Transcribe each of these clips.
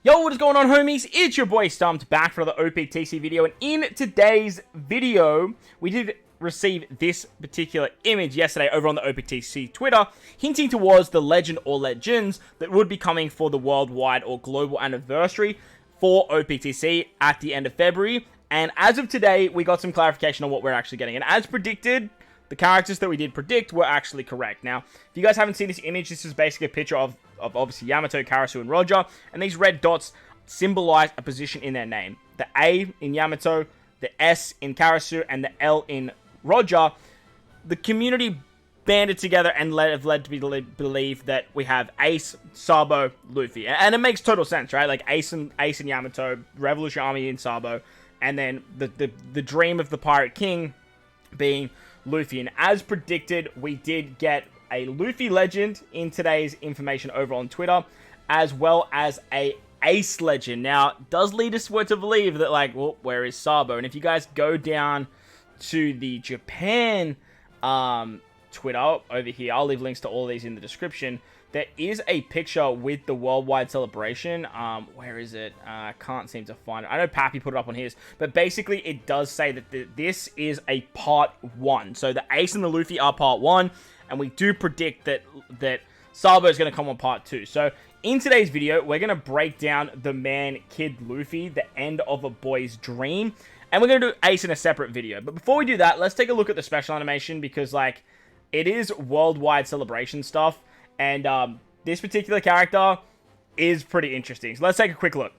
Yo, what is going on, homies? It's your boy StumpD back for another OPTC video, and in today's video, we did receive this particular image yesterday over on the OPTC Twitter, hinting towards the legend or legends that would be coming for the worldwide or global anniversary for OPTC at the end of February. And as of today, we got some clarification on what we're actually getting. And as predicted, the characters that we did predict were actually correct. Now, if you guys haven't seen this image, this is basically a picture of obviously Yamato, Karasu, and Roger. And these red dots symbolize a position in their name. The A in Yamato, the S in Karasu, and the L in Roger. The community banded together and have led to believe that we have Ace, Sabo, Luffy. And it makes total sense, right? Like Ace and Yamato, Revolution Army in Sabo, and then the dream of the Pirate King being Luffy. And as predicted, we did get a Luffy legend in today's information over on Twitter, as well as a Ace legend. Now, it does lead us to believe that, like, well, where is Sabo? And if you guys go down to the Japan Twitter over here, I'll leave links to all of these in the description. There is a picture with the worldwide celebration. Where is it? I can't seem to find it. I know Pappy put it up on his, but basically it does say that this is a part 1. So the Ace and the Luffy are part 1, and we do predict that Sabo is going to come on part 2. So in today's video, we're going to break down the man Kid Luffy, the end of a boy's dream, and we're going to do Ace in a separate video. But before we do that, let's take a look at the special animation, because like it is worldwide celebration stuff. And this particular character is pretty interesting. So let's take a quick look.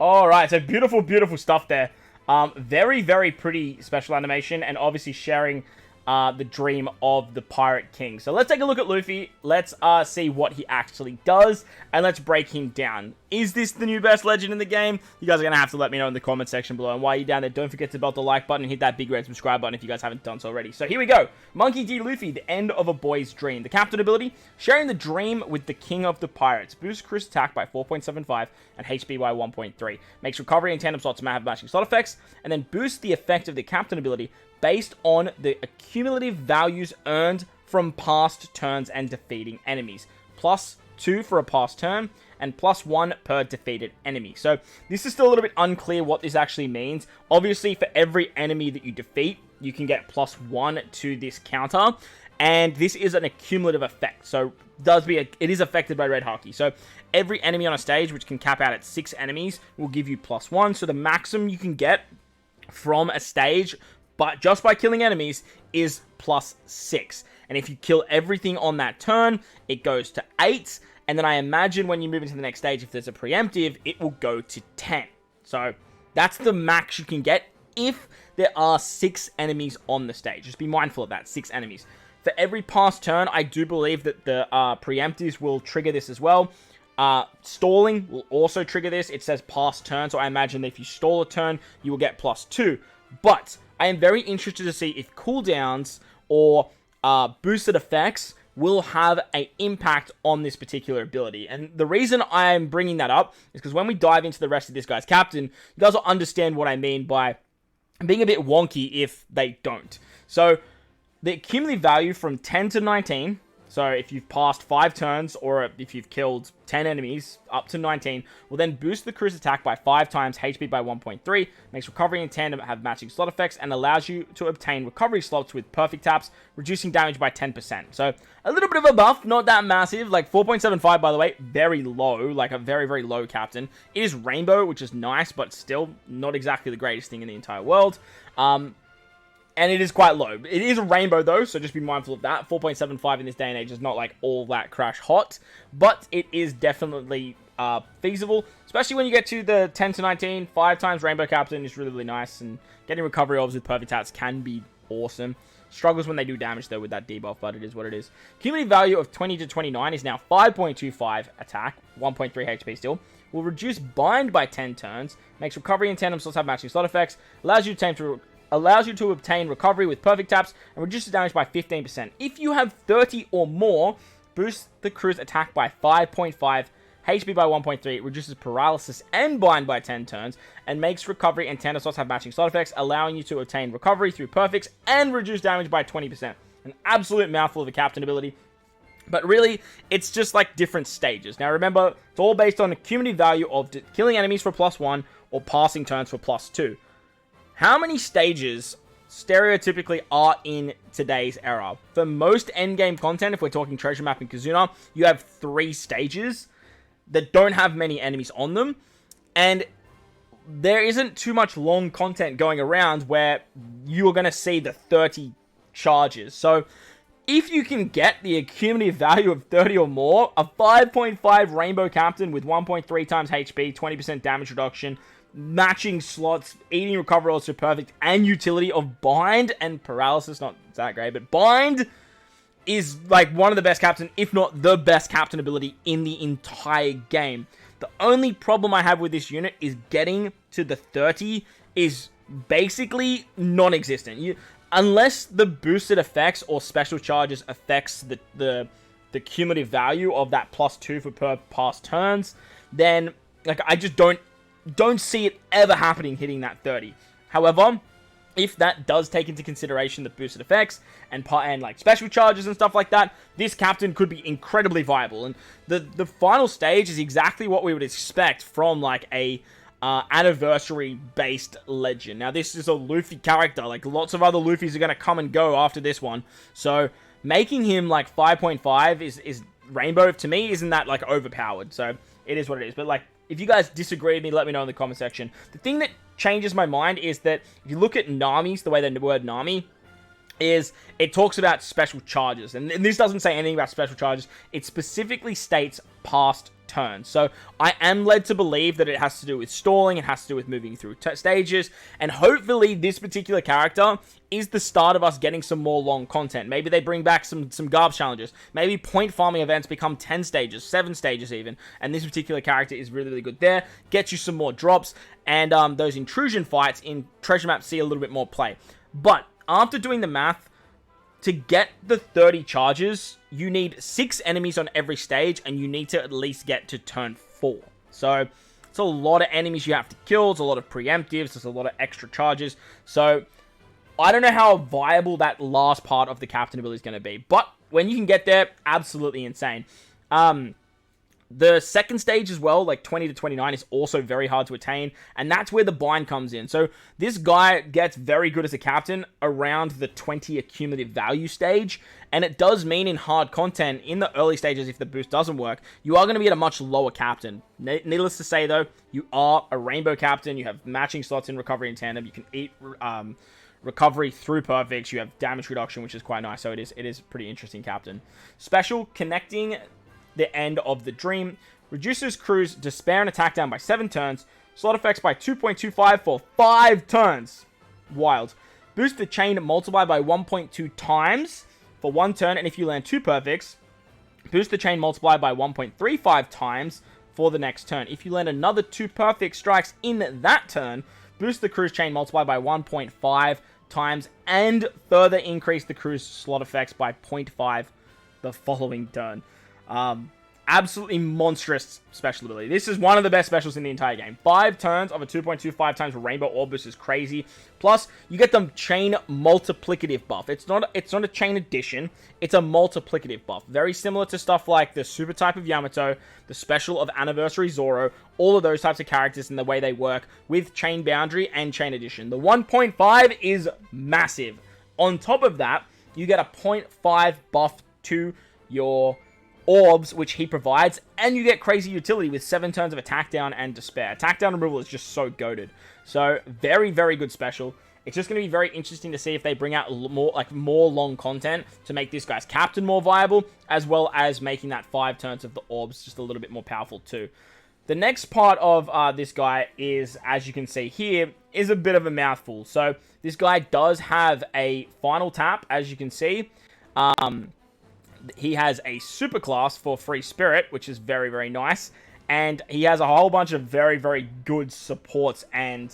Alright, so beautiful, beautiful stuff there. Very, very pretty special animation, and obviously sharing the dream of the Pirate King. So let's take a look at Luffy. Let's see what he actually does, and let's break him down. Is this the new best legend in the game? You guys are going to have to let me know in the comment section below. And while you're down there, don't forget to belt the like button and hit that big red subscribe button if you guys haven't done so already. So here we go. Monkey D. Luffy, the end of a boy's dream. The captain ability, sharing the dream with the king of the pirates. Boosts cruise attack by 4.75 and HP by 1.3. Makes recovery and tandem slots have matching slot effects. And then boosts the effect of the captain ability based on the accumulative values earned from past turns and defeating enemies. +2 for a past turn, and +1 per defeated enemy. So this is still a little bit unclear what this actually means. Obviously, for every enemy that you defeat, you can get +1 to this counter, and this is an accumulative effect. So it is affected by Red Haki. So every enemy on a stage, which can cap out at 6 enemies, will give you +1. So the maximum you can get from a stage, but just by killing enemies, is +6. And if you kill everything on that turn, it goes to 8. And then I imagine when you move into the next stage, if there's a preemptive, it will go to 10. So that's the max you can get if there are 6 enemies on the stage. Just be mindful of that, 6 enemies. For every past turn, I do believe that the preemptives will trigger this as well. Stalling will also trigger this. It says past turn, so I imagine that if you stall a turn, you will get +2. But I am very interested to see if cooldowns or boosted effects will have an impact on this particular ability. And the reason I'm bringing that up is because when we dive into the rest of this guy's captain, you guys will understand what I mean by being a bit wonky if they don't. So the cumulative value from 10 to 19... So if you've passed 5 turns, or if you've killed 10 enemies, up to 19, will then boost the cruise attack by 5 times, HP by 1.3, makes recovery and tandem have matching slot effects, and allows you to obtain recovery slots with perfect taps, reducing damage by 10%. So a little bit of a buff, not that massive, like 4.75 by the way, very low, like a very, very low captain. It is rainbow, which is nice, but still not exactly the greatest thing in the entire world. And it is quite low. It is a rainbow, though, so just be mindful of that. 4.75 in this day and age is not, like, all that crash hot. But it is definitely feasible, especially when you get to the 10 to 19. 5 times Rainbow Captain is really, really nice. And getting recovery orbs with perfect hats can be awesome. Struggles when they do damage, though, with that debuff, but it is what it is. Cumulative value of 20 to 29 is now 5.25 attack, 1.3 HP still. Will reduce bind by 10 turns, makes recovery and tandem slots have matching slot effects, allows you to allows you to obtain recovery with perfect taps, and reduces damage by 15%. If you have 30 or more, boosts the crew's attack by 5.5, HP by 1.3, reduces paralysis and bind by 10 turns, and makes recovery and tender slots have matching slot effects, allowing you to obtain recovery through perfects and reduce damage by 20%. An absolute mouthful of a captain ability. But really, it's just like different stages. Now remember, it's all based on the cumulative value of killing enemies for +1 or passing turns for +2. How many stages stereotypically are in today's era? For most endgame content, if we're talking treasure map and Kazuna, you have 3 stages that don't have many enemies on them. And there isn't too much long content going around where you are going to see the 30 charges. So if you can get the cumulative value of 30 or more, a 5.5 Rainbow Captain with 1.3 times HP, 20% damage reduction, matching slots, eating recovery also perfect, and utility of bind and paralysis, not that great, but bind is like one of the best captain, if not the best captain ability in the entire game. The only problem I have with this unit is getting to the 30 is basically non-existent. Unless the boosted effects or special charges affects the cumulative value of that +2 for per past turns, then like I just don't see it ever happening hitting that 30. However, if that does take into consideration the boosted effects and like special charges and stuff like that, this captain could be incredibly viable. And the final stage is exactly what we would expect from like a anniversary-based legend. Now, this is a Luffy character. Like, lots of other Luffys are going to come and go after this one. So, making him, like, 5.5 is Rainbow, to me, isn't that, like, overpowered. So, it is what it is. But, like, if you guys disagree with me, let me know in the comment section. The thing that changes my mind is that if you look at Nami's, the way the word Nami is, it talks about special charges. And this doesn't say anything about special charges. It specifically states past turns. So I am led to believe that it has to do with stalling, it has to do with moving through stages, and hopefully this particular character is the start of us getting some more long content. Maybe they bring back some garbs challenges. Maybe point farming events become 10 stages, 7 stages even, and this particular character is really, really good there. Gets you some more drops, and those intrusion fights in treasure maps see a little bit more play. But after doing the math, to get the 30 charges, you need 6 enemies on every stage, and you need to at least get to turn 4. So, it's a lot of enemies you have to kill, it's a lot of preemptives, there's a lot of extra charges. So, I don't know how viable that last part of the captain ability is going to be. But, when you can get there, absolutely insane. The second stage as well, like 20 to 29, is also very hard to attain, and that's where the bind comes in. So this guy gets very good as a captain around the 20 accumulative value stage, and it does mean in hard content, in the early stages, if the boost doesn't work, you are going to be at a much lower captain. Needless to say, though, you are a rainbow captain, you have matching slots in recovery and tandem, you can eat recovery through perfects, you have damage reduction, which is quite nice, so it is a pretty interesting captain. Special, connecting the end of the dream, reduces crew's despair and attack down by 7 turns, slot effects by 2.25 for 5 turns. Wild. Boost the chain multiply by 1.2 times for 1 turn, and if you land 2 perfects, boost the chain multiply by 1.35 times for the next turn. If you land another 2 perfect strikes in that turn, boost the crew's chain multiply by 1.5 times, and further increase the crew's slot effects by 0.5 the following turn. Absolutely monstrous special ability. This is one of the best specials in the entire game. 5 turns of a 2.25 times Rainbow Orb boost is crazy. Plus, you get the chain multiplicative buff. It's not a chain addition, it's a multiplicative buff. Very similar to stuff like the super type of Yamato, the special of Anniversary Zoro, all of those types of characters and the way they work with chain boundary and chain addition. The 1.5 is massive. On top of that, you get a 0.5 buff to your orbs, which he provides, and you get crazy utility with 7 turns of attack down and despair. Attack down removal is just so goated. So, very, very good special. It's just going to be very interesting to see if they bring out more long content to make this guy's captain more viable, as well as making that 5 turns of the orbs just a little bit more powerful too. The next part of this guy is, as you can see here, is a bit of a mouthful. So, this guy does have a final tap, as you can see. He has a super class for free spirit, which is very, very nice. And he has a whole bunch of very, very good supports and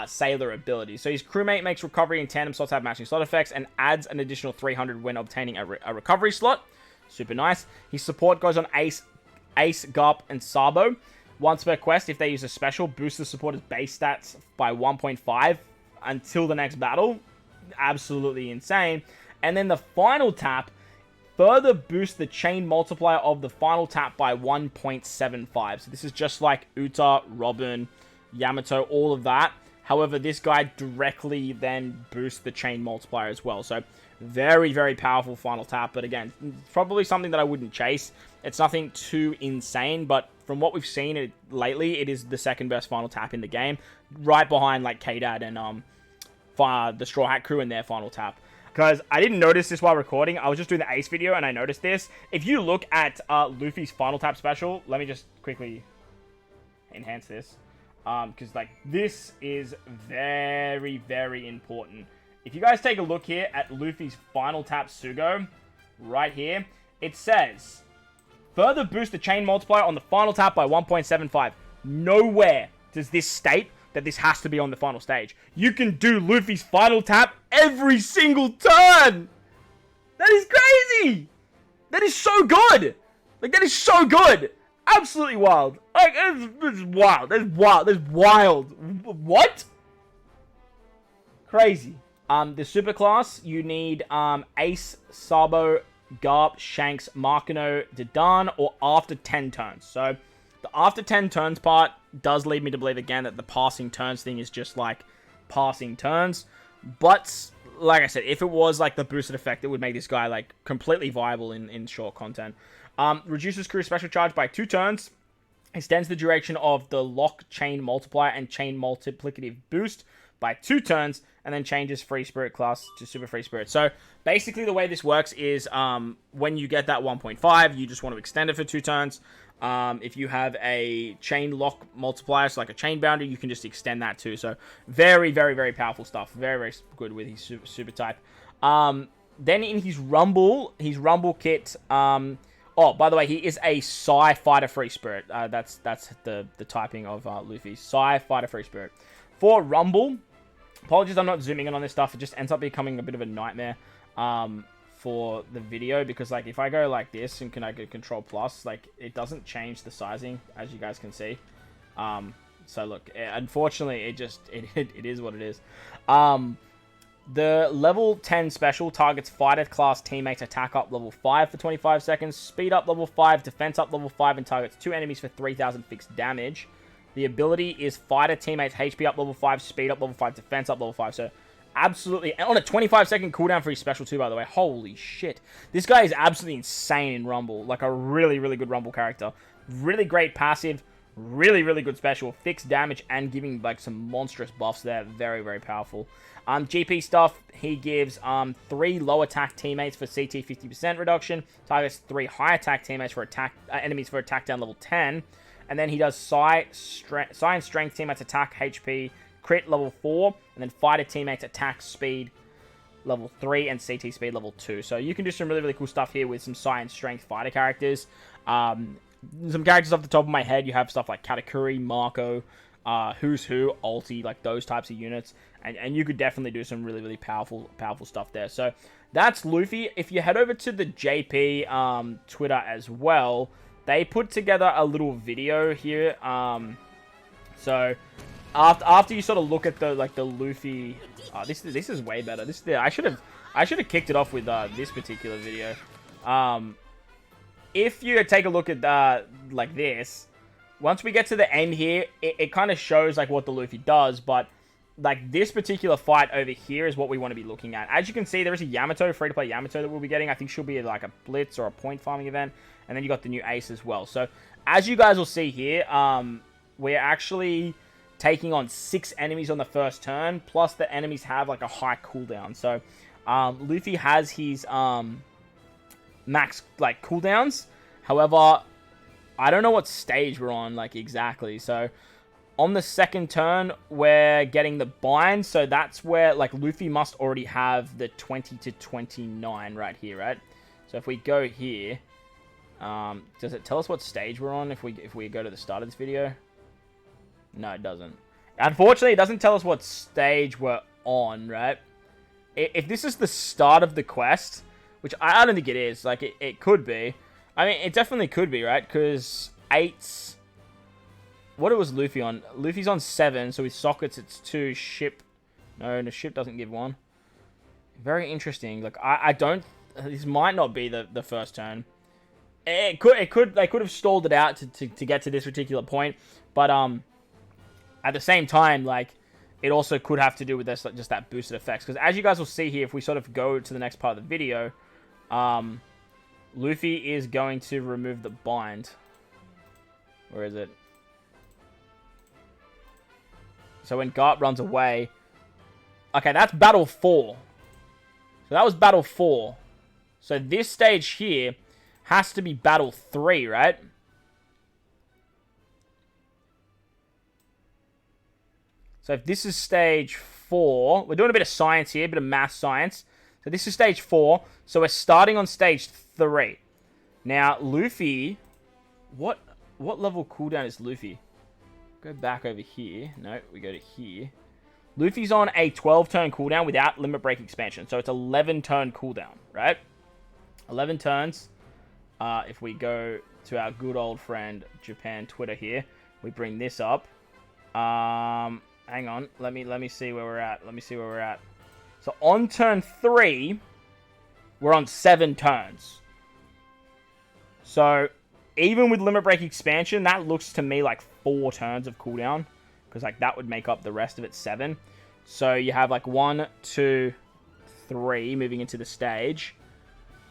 sailor ability. So his crewmate makes recovery and tandem slots have matching slot effects and adds an additional 300 when obtaining a recovery slot. Super nice. His support goes on Ace, Garp, and Sabo. Once per quest, if they use a special, boost the supporter's base stats by 1.5 until the next battle. Absolutely insane. And then the final tap further boosts the chain multiplier of the final tap by 1.75. So this is just like Uta, Robin, Yamato, all of that. However, this guy directly then boosts the chain multiplier as well. So very, very powerful final tap. But again, probably something that I wouldn't chase. It's nothing too insane, but from what we've seen lately, it is the second best final tap in the game. Right behind like K-Dad and the Straw Hat Crew and their final tap. Because I didn't notice this while recording. I was just doing the Ace video and I noticed this. If you look at Luffy's final tap special, let me just quickly enhance this. Because like this is very, very important. If you guys take a look here at Luffy's final tap Sugo, right here, it says, further boost the chain multiplier on the final tap by 1.75. Nowhere does this state that this has to be on the final stage. You can do Luffy's final tap every single turn! That is crazy! That is so good! Like, that is so good! Absolutely wild. Like, it's wild. That's wild. That's wild. What? Crazy. The super class, you need Ace, Sabo, Garp, Shanks, Markano, Dedan, or after 10 turns. So, the after 10 turns part does lead me to believe again that the passing turns thing is just like passing turns. But, like I said, if it was like the boosted effect, it would make this guy like completely viable in short content. Reduces crew special charge by 2 turns. Extends the duration of the lock chain multiplier and chain multiplicative boost by 2 turns, and then changes free spirit class to super free spirit. So basically the way this works is when you get that 1.5, you just want to extend it for 2 turns. If you have a chain lock multiplier, so like a chain boundary, you can just extend that too. So very, very, very powerful stuff. Very, very good with his super type. Then in his rumble kit, oh, by the way, he is a Psy Fighter Free Spirit. That's the typing of Luffy. Psy Fighter Free Spirit. For Rumble, apologies I'm not zooming in on this stuff. It just ends up becoming a bit of a nightmare for the video. Because like if I go like this and can I go Control Plus, like it doesn't change the sizing, as you guys can see. So look, unfortunately, it is what it is. The level 10 special targets fighter class teammates attack up level 5 for 25 seconds, speed up level 5, defense up level 5, and targets 2 enemies for 3,000 fixed damage. The ability is fighter teammates HP up level 5, speed up level 5, defense up level 5. So absolutely, and on a 25-second cooldown for his special too, by the way. Holy shit. This guy is absolutely insane in Rumble. Like a really, really good Rumble character. Really great passive. Really, really good special. Fixed damage and giving like some monstrous buffs there. Very, very powerful. GP stuff, he gives 3 low attack teammates for CT 50% reduction. Targets 3 high attack teammates for enemies for attack down level 10. And then he does Psi and Strength teammates attack HP crit level 4. And then fighter teammates attack speed level 3 and CT speed level 2. So you can do some really, really cool stuff here with some Psi and Strength fighter characters. Some characters off the top of my head, you have stuff like Katakuri, Marco, Who's Who, Ulti, like those types of units. And you could definitely do some really, really powerful stuff there. So that's Luffy. If you head over to the JP Twitter as well, they put together a little video here. So after you sort of look at the Luffy, this is way better. I should have kicked it off with this particular video. If you take a look at like this, once we get to the end here, it kind of shows like what the Luffy does, but like this particular fight over here is what we want to be looking at. As you can see, there is a Yamato, free-to-play Yamato that we'll be getting. I think she'll be like a blitz or a point farming event. And then you got the new Ace as well. So as you guys will see here, we're actually taking on 6 enemies on the first turn. Plus the enemies have like a high cooldown. So Luffy has his max like cooldowns. However, I don't know what stage we're on like exactly. So on the second turn, we're getting the bind. So that's where like Luffy must already have the 20 to 29 right here, right? So if we go here, does it tell us what stage we're on if we go to the start of this video? No, it doesn't. Unfortunately, it doesn't tell us what stage we're on, right? If this is the start of the quest, which I don't think it is, like, it could be. I mean, it definitely could be, right? Because 8's... What was Luffy on? Luffy's on 7, so with sockets it's 2. Ship... No, the ship doesn't give 1. Very interesting. Like, I don't... This might not be the first turn. It could... They could have stalled it out to get to this particular point. But, at the same time, like, it also could have to do with this, like, just that boosted effects. Because as you guys will see here, if we sort of go to the next part of the video, Luffy is going to remove the bind. Where is it? So when Garp runs away... Okay, that's Battle 4. So that was Battle 4. So this stage here has to be Battle 3, right? So if this is stage 4, we're doing a bit of science here, a bit of math science. So this is stage 4, so we're starting on stage 3. Now, Luffy, what level cooldown is Luffy? Go back over here. No, we go to here. Luffy's on a 12-turn cooldown without limit break expansion, so it's 11-turn cooldown, right? 11 turns. If we go to our good old friend Japan Twitter here, we bring this up. Hang on, let me see where we're at. Let me see where we're at. So on turn 3, we're on 7 turns. So even with limit break expansion, that looks to me like 4 turns of cooldown, because like that would make up the rest of it 7. So you have like 1, 2, 3 moving into the stage,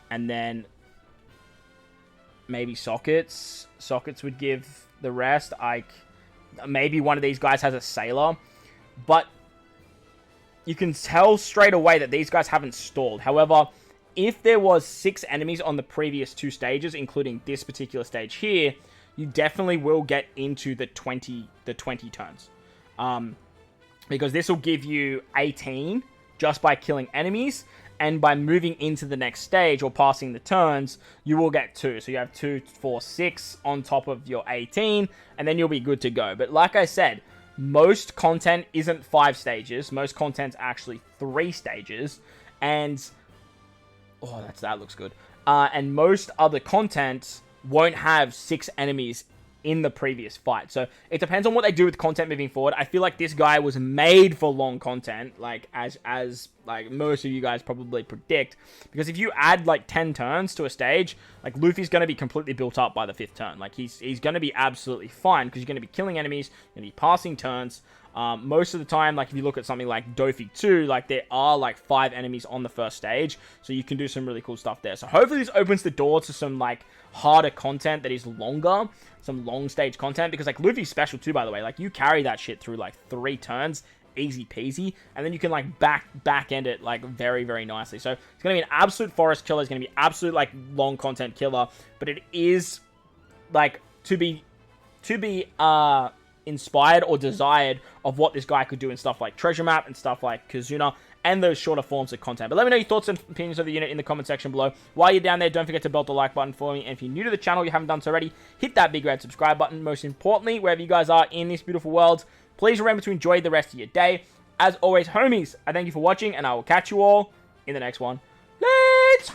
and then maybe sockets. Sockets would give the rest. Like, maybe one of these guys has a sailor, but you can tell straight away that these guys haven't stalled. However, if there was 6 enemies on the previous 2 stages, including this particular stage here, you definitely will get into the 20 turns. Because this will give you 18 just by killing enemies, and by moving into the next stage or passing the turns, you will get 2. So you have 2, 4, 6 on top of your 18, and then you'll be good to go. But like I said, most content isn't 5 stages. Most content's actually 3 stages. And... oh, that looks good. And most other content won't have 6 enemies in the previous fight. So it depends on what they do with content moving forward. I feel like this guy was made for long content, like as like most of you guys probably predict, because if you add like 10 turns to a stage, like Luffy's going to be completely built up by the 5th turn. Like he's going to be absolutely fine, because you're going to be killing enemies, you're going to be passing turns. Most of the time, like if you look at something like Dofi 2, like there are like 5 enemies on the first stage, so you can do some really cool stuff there. So hopefully this opens the door to some like harder content that is longer, some long stage content, because like Luffy's special too, by the way. Like you carry that shit through like 3 turns, easy peasy, and then you can like back end it like very, very nicely. So it's gonna be an absolute forest killer. It's gonna be absolute like long content killer, but it is like to be inspired or desired of what this guy could do in stuff like Treasure Map and stuff like Kazuna and those shorter forms of content. But let me know your thoughts and opinions of the unit in the comment section below. While you're down there, don't forget to belt the like button for me. And if you're new to the channel, you haven't done so already, hit that big red subscribe button. Most importantly, wherever you guys are in this beautiful world, please remember to enjoy the rest of your day. As always, homies, I thank you for watching, and I will catch you all in the next one. Let's